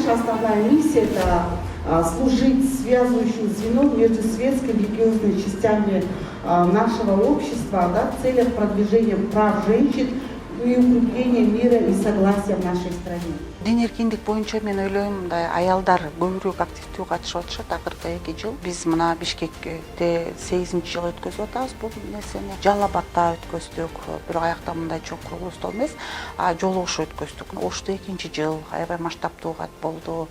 наша основная миссия – это служить связывающим звеном между светской и религиозными частями нашего общества, да, в целях продвижения прав женщин и укрепления мира и согласия в нашей стране. Дин эркиндик боюнча мен ойлойм, мындай аялдар көбүрөөк активдүү катышып атышат акыркы 2 жыл. Биз мына Бишкекте 8-жыл өткөзүп атабыз бул нерсени. Жалал Абадта өткөздүк, бирок аякта мындай чоң курулуштуу эмес, жол Ош өткөздүк. Ошто 2-жыл аябай масштабтуу кат болду.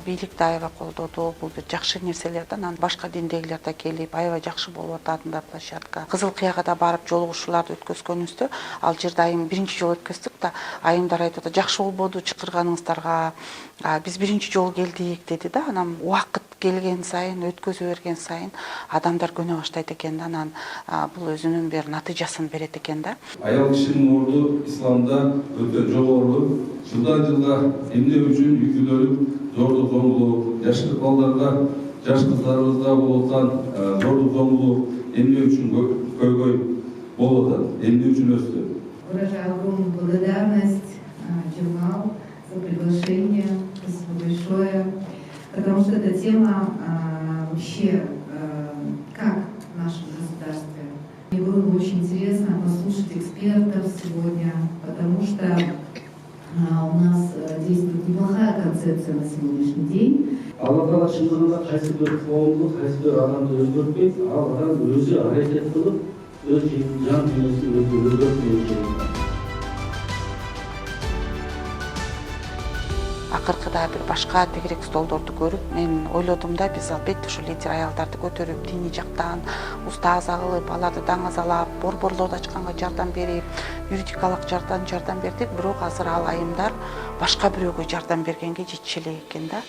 Бийлик да аябай колдоду. Бул бир жакшы нерселер да. Анан башка диндегилер да келип, аябай жакшы болуп атат мындай площадка. Кызыл Кыяга да барып жолугушууларды өткөзгөнүбүздө, ал жерде айым 1-жыл өткөздүк да, айымдар айтып атат, жакшы болбоду чакырганыңыздарга. Биз 1-жол келдик деди да. Анан убакыт келген сайын, өткөзө берген сайын адамдар көнө баштайт экен да. Анан бул өзүнүн бир натыйжасын берет экен да. Аял кишинин орду исламда өтө жогору. Жылдан жылга эмне үчүн үйкүлөрүп зордук зомбулук, жаштык балдарга, жаш кыздарыбызга болуп аткан зордук зомбулук эмне үчүн көйгөй болуп атат, эмне үчүн өстү. Выражаю огромную благодарность Джамал за приглашение. Спасибо большое. Потому что эта тема вообще как в нашем государстве. Мне было бы очень интересно послушать экспертов сегодня, потому что у нас действует неплохая концепция на сегодняшний день. Алла Таала шындыгында кайсы бир коомду, кайсы бир адамды өзгөртпөйт, ал адам өзү аракет кылып, өз жан дүйнөсүн өзгөртмөйт. Акыркыда бир башка тегерек столдорду көрүп, мен ойлодум да, биз албетте ушу лидер аялдарды көтөрүп, диний жактан устаза кылып, аларды даңазалап, борборлорду ачканга жардам берип, юридикалык жардам бердик, бирок азыр ал айымдар башка бирөөгө жардам бергенге жетише элек экен да.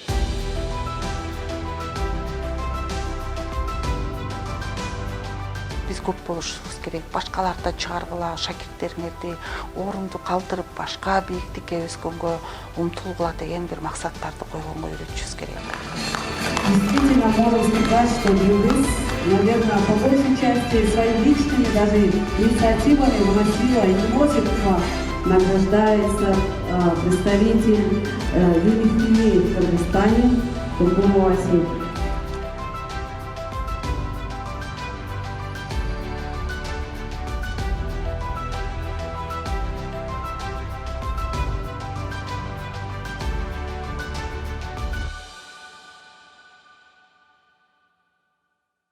Биз көп болушубуз керек. Башкаларды чыгаргыла, шакирттериңерди орунду калтырып, башка бийиктикке өскөнгө умтулгула деген бир максаттарды койгонго үйрөтүшүбүз керек. Действительно, можно сказать, что Юлдыз, наверное, по большей части своими личными даже инициативами вносила и множество награждается представитель юных семей в Кыргызстане, Тургумова Асия.